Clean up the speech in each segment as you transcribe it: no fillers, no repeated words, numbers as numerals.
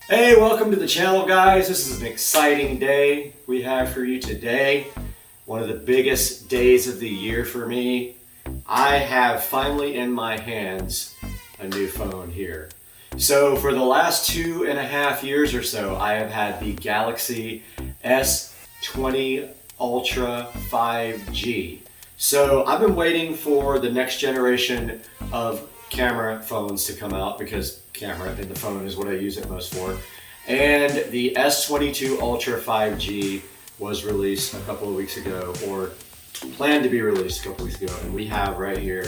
Hey, welcome to the channel, guys. This is an exciting day we have for you today. One of the biggest days of the year for me. I have finally in my hands a new phone here. So for the last 2.5 years or so, I have had the Galaxy S20 Ultra 5G. So I've been waiting for the next generation of camera phones to come out because camera in the phone is what I use it most for. And the S22 Ultra 5G was released a couple of weeks ago, or planned to be released a couple of weeks ago, and we have right here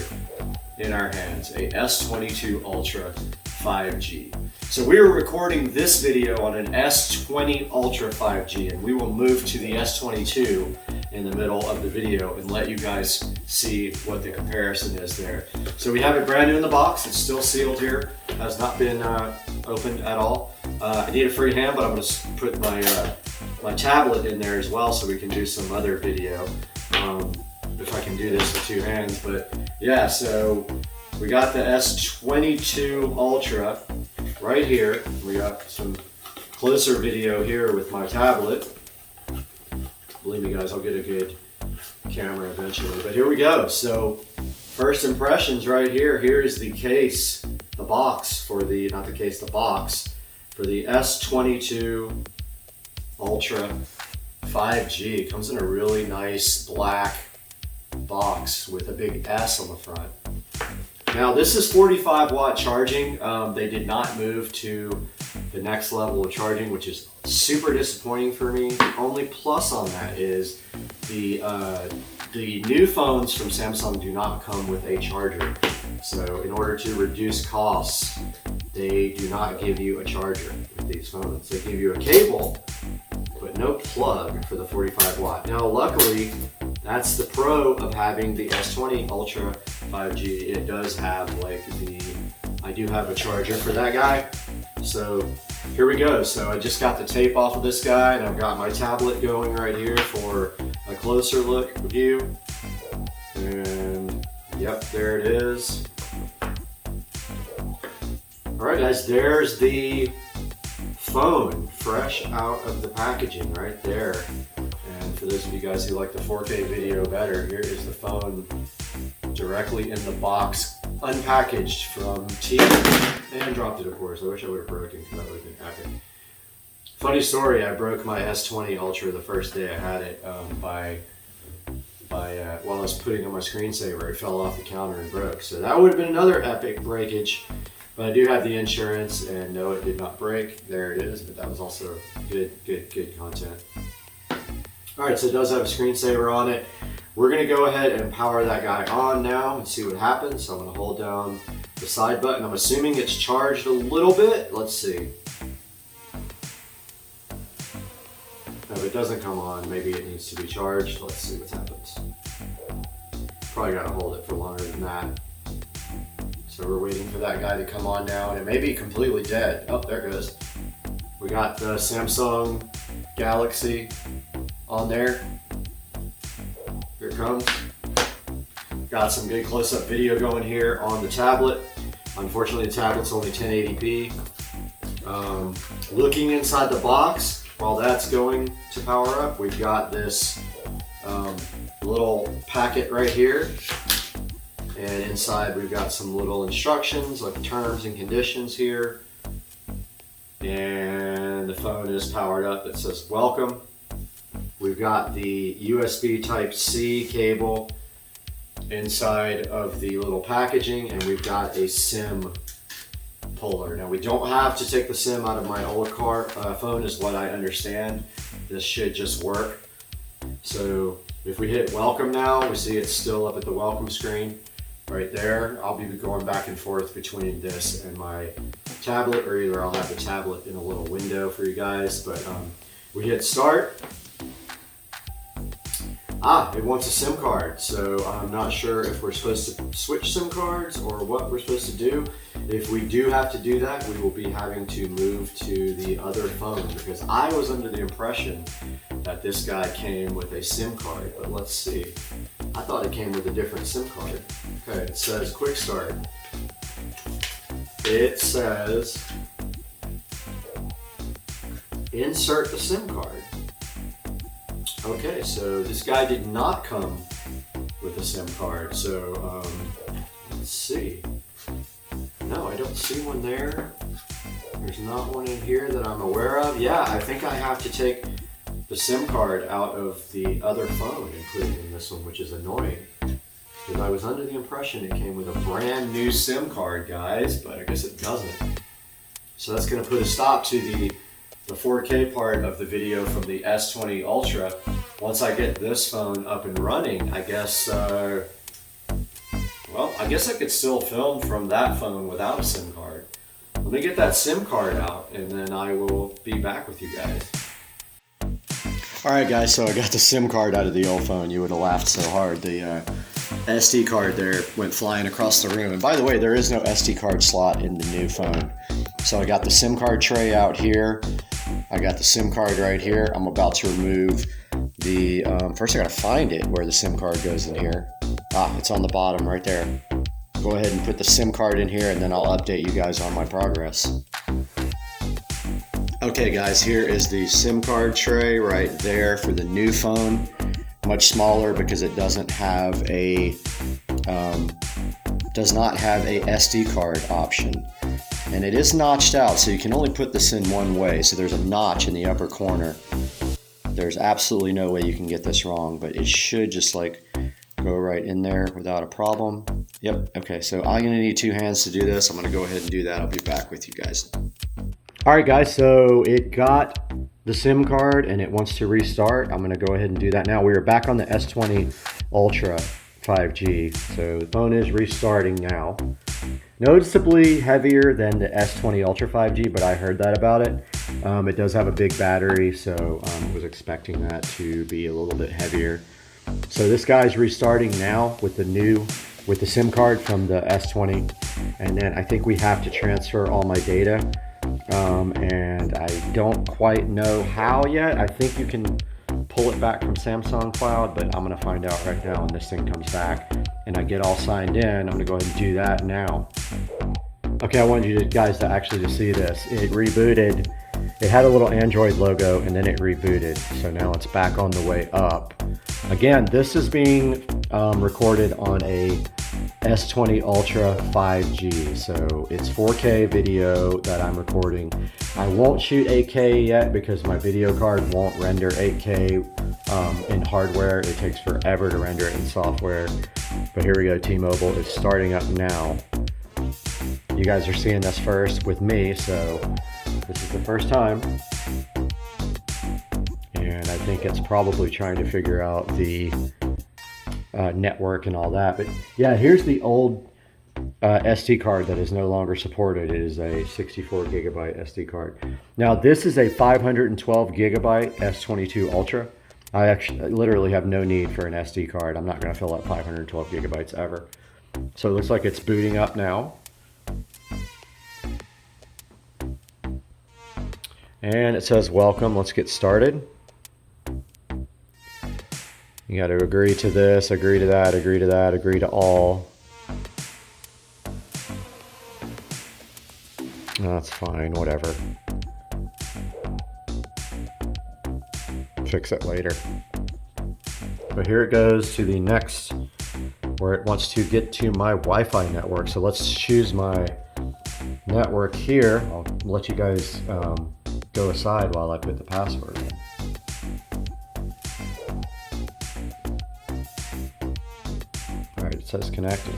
in our hands a S22 Ultra 5G. So we are recording this video on an S20 Ultra 5G, and we will move to the S22 in the middle of the video and let you guys see what the comparison is there. So we have it brand new in the box. It's still sealed here. Has not been opened at all. I need a free hand, but I'm going to put my tablet in there as well so we can do some other video. If I can do this with two hands. But yeah, so we got the S22 Ultra right here. We got some closer video here with my tablet. Believe me, guys, I'll get a good camera eventually. But here we go. So first impressions right here. Here is the case, the box for the, not the case, the box for the S22 Ultra 5G. It comes in a really nice black box with a big S on the front. Now this is 45 watt charging. They did not move to the next level of charging, which is super disappointing for me. The only plus on that is the new phones from Samsung do not come with a charger. So in order to reduce costs, they do not give you a charger with these phones. They give you a cable, but no plug for the 45 watt. Now luckily, that's the pro of having the S20 Ultra 5G. It does have I do have a charger for that guy. So here we go. So I just got the tape off of this guy, and I've got my tablet going right here for a closer look view. And yep, there it is. All right, guys, there's the phone fresh out of the packaging right there. And for those of you guys who like the 4K video better, here is the phone directly in the box, unpackaged from T, and dropped it, of course. I wish I would have broken, because that would have been epic. Funny story, I broke my S20 Ultra the first day I had it while I was putting on my screensaver. It fell off the counter and broke. So that would have been another epic breakage. But I do have the insurance, and no, it did not break. There it is, but that was also good content. All right, so it does have a screensaver on it. We're gonna go ahead and power that guy on now and see what happens. So I'm gonna hold down the side button. I'm assuming it's charged a little bit. Let's see. If it doesn't come on, maybe it needs to be charged. Let's see what happens. Probably gotta hold it for longer than that. So we're waiting for that guy to come on now, and it may be completely dead. Oh, there it goes. We got the Samsung Galaxy on there. Here it comes. Got some good close-up video going here on the tablet. Unfortunately, the tablet's only 1080p. Looking inside the box, while that's going to power up, we've got this little packet right here. And inside we've got some little instructions, like terms and conditions here. And the phone is powered up. It says welcome. We've got the USB Type-C cable inside of the little packaging, and we've got a SIM puller. Now we don't have to take the SIM out of my old phone is what I understand. This should just work. So if we hit welcome now, we see it's still up at the welcome screen right there. I'll be going back and forth between this and my tablet, or either I'll have the tablet in a little window for you guys. But we hit start. It wants a SIM card, so I'm not sure if we're supposed to switch SIM cards or what we're supposed to do. If we do have to do that, we will be having to move to the other phone, because I was under the impression that this guy came with a SIM card, but let's see. I thought it came with a different SIM card. Okay, it says quick start. It says insert the SIM card. Okay, so this guy did not come with a SIM card, so let's see. No, I don't see one there. There's not one in here that I'm aware of. Yeah, I think I have to take the SIM card out of the other phone and put it in this one, which is annoying. Because I was under the impression it came with a brand new SIM card, guys, but I guess it doesn't. So that's going to put a stop to the 4K part of the video from the S20 Ultra. Once I get this phone up and running, I guess, well, I guess I could still film from that phone without a SIM card. Let me get that SIM card out and then I will be back with you guys. Alright guys, so I got the SIM card out of the old phone. You would have laughed so hard. The SD card there went flying across the room. And by the way, there is no SD card slot in the new phone. So I got the SIM card tray out here. I got the SIM card right here. I'm about to remove the, first I gotta find it where the SIM card goes in here. Ah, it's on the bottom right there. Go ahead and put the SIM card in here and then I'll update you guys on my progress. Okay guys, here is the SIM card tray right there for the new phone. Much smaller because it doesn't have a, does not have a SD card option. And it is notched out, so you can only put this in one way. So there's a notch in the upper corner. There's absolutely no way you can get this wrong, but it should just like go right in there without a problem. Yep, okay, so I'm gonna need two hands to do this. I'm gonna go ahead and do that. I'll be back with you guys. All right guys, so it got the SIM card and it wants to restart. I'm gonna go ahead and do that now. We are back on the S20 Ultra 5G. So the phone is restarting now. Noticeably heavier than the S20 Ultra 5G, but I heard that about it. It does have a big battery, so I was expecting that to be a little bit heavier. So this guy's restarting now with the SIM card from the S20, and then I think we have to transfer all my data. And I don't quite know how yet. I think you can pull it back from Samsung Cloud, but I'm gonna find out right now when this thing comes back and I get all signed in. I'm gonna go ahead and do that now. Okay, I wanted you guys to actually see this. It rebooted. It had a little Android logo and then it rebooted. So now it's back on the way up. Again, this is being recorded on a S20 Ultra 5G. So it's 4K video that I'm recording. I won't shoot 8K yet because my video card won't render 8K in hardware. It takes forever to render it in software. But here we go, T-Mobile is starting up now. You guys are seeing this first with me, so this is the first time. And I think it's probably trying to figure out the network and all that. But yeah, here's the old SD card that is no longer supported. It is a 64 gigabyte SD card. Now this is a 512 gigabyte S22 Ultra. I literally have no need for an SD card. I'm not going to fill up 512 gigabytes ever. So it looks like it's booting up now. And it says welcome. Let's get started. You got to agree to this, agree to that, agree to that, agree to all. That's fine, whatever. Fix it later. But here it goes to the next, where it wants to get to my Wi-Fi network. So let's choose my network here. I'll let you guys go aside while I put the password in. Alright, it says connected.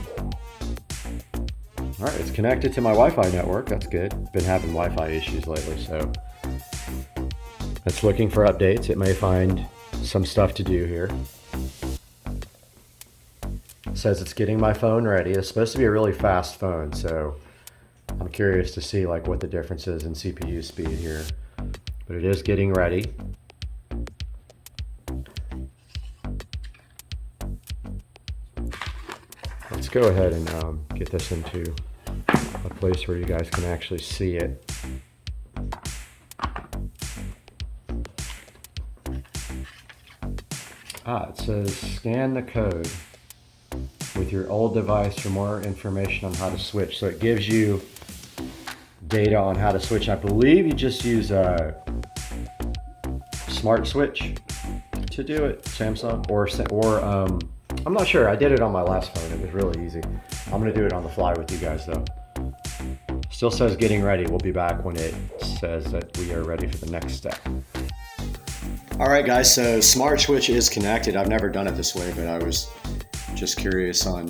Alright, it's connected to my Wi-Fi network. That's good. Been having Wi-Fi issues lately, so it's looking for updates. It may find some stuff to do here. It says it's getting my phone ready. It's supposed to be a really fast phone, so I'm curious to see like what the difference is in CPU speed here. But it is getting ready. Let's go ahead and get this into a place where you guys can actually see it. It says scan the code with your old device for more information on how to switch. So it gives you data on how to switch. I believe you just use smart switch to do it, Samsung, or I'm not sure. I did it on my last phone. It was really easy. I'm gonna do it on the fly with you guys though. Still says getting ready. We'll be back when it says that we are ready for the next step. All right, guys, so smart switch is connected. I've never done it this way, but I was just curious on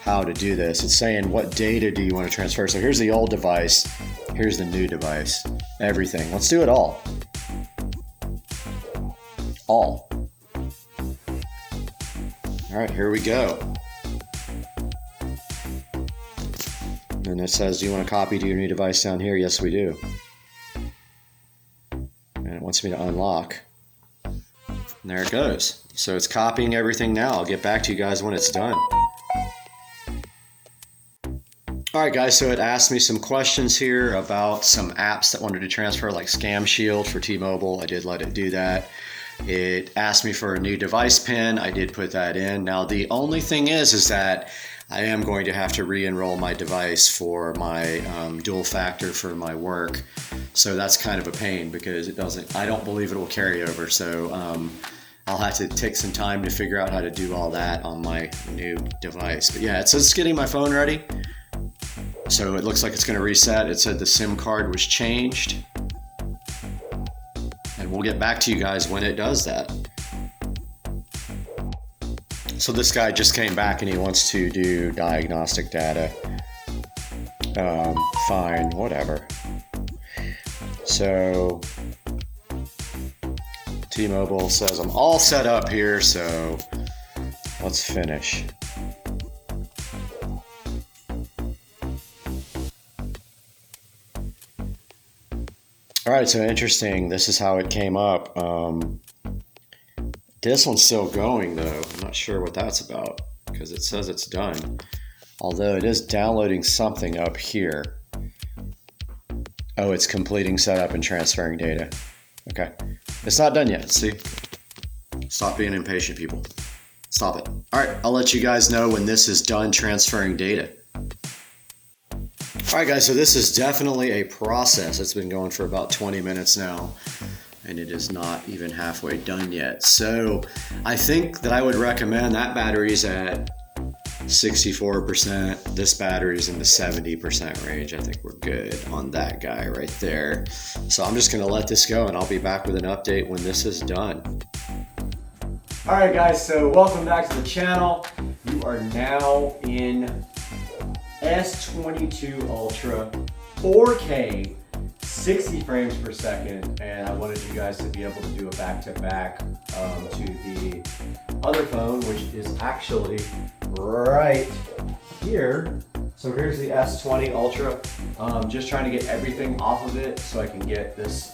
how to do this. It's saying what data do you want to transfer? So here's the old device, here's the new device, everything. Let's do it all. All. All right, here we go. And it says, do you want to copy to your new device down here? Yes, we do. And it wants me to unlock. And there it goes. So it's copying everything now. I'll get back to you guys when it's done. All right, guys, so it asked me some questions here about some apps that wanted to transfer, like Scam Shield for T-Mobile. I did let it do that. It asked me for a new device pin. I did put that in. Now, the only thing is that I am going to have to re-enroll my device for my dual factor for my work. So that's kind of a pain because I don't believe it will carry over. So I'll have to take some time to figure out how to do all that on my new device. But yeah, it says it's getting my phone ready. So it looks like it's gonna reset. It said the SIM card was changed. And we'll get back to you guys when it does that. So this guy just came back and he wants to do diagnostic data. Fine, whatever. So T-Mobile says I'm all set up here, so let's finish. All right, so interesting. This is how it came up. This one's still going though. I'm not sure what that's about because it says it's done. Although it is downloading something up here. Oh, it's completing setup and transferring data. Okay. It's not done yet. See? Stop being impatient, people. Stop it. All right, I'll let you guys know when this is done transferring data. All right, guys, so this is definitely a process. It's been going for about 20 minutes now. And it is not even halfway done yet. So I think that I would recommend that battery's at 64%. This battery's in the 70% range. I think we're good on that guy right there. So I'm just gonna let this go and I'll be back with an update when this is done. All right, guys, so welcome back to the channel. You are now in S22 Ultra 4K 60 frames per second, and I wanted you guys to be able to do a back-to-back to the other phone, which is actually right here. So here's the S20 Ultra. Just trying to get everything off of it so I can get this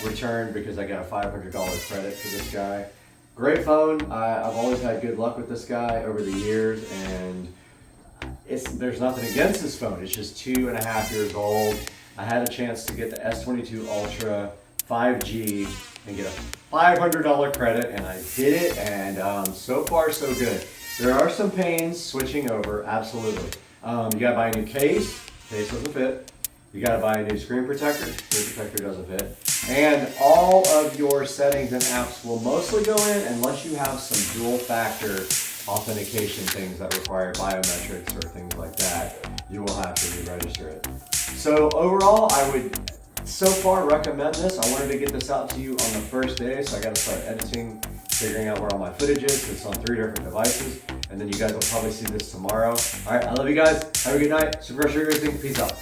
returned because I got a $500 credit for this guy. Great phone. I've always had good luck with this guy over the years, and there's nothing against this phone. It's just 2.5 years old. I had a chance to get the S22 Ultra 5G and get a $500 credit, and I did it, and so far so good. There are some pains switching over, absolutely. You gotta buy a new case doesn't fit. You gotta buy a new screen protector doesn't fit. And all of your settings and apps will mostly go in unless you have some dual factor authentication things that require biometrics or things like that. You will have to re-register it. So overall, I would so far recommend this. I wanted to get this out to you on the first day, so I got to start editing, figuring out where all my footage is. It's on 3 different devices, and then you guys will probably see this tomorrow. All right, I love you guys. Have a good night. Super sure everything. Peace out.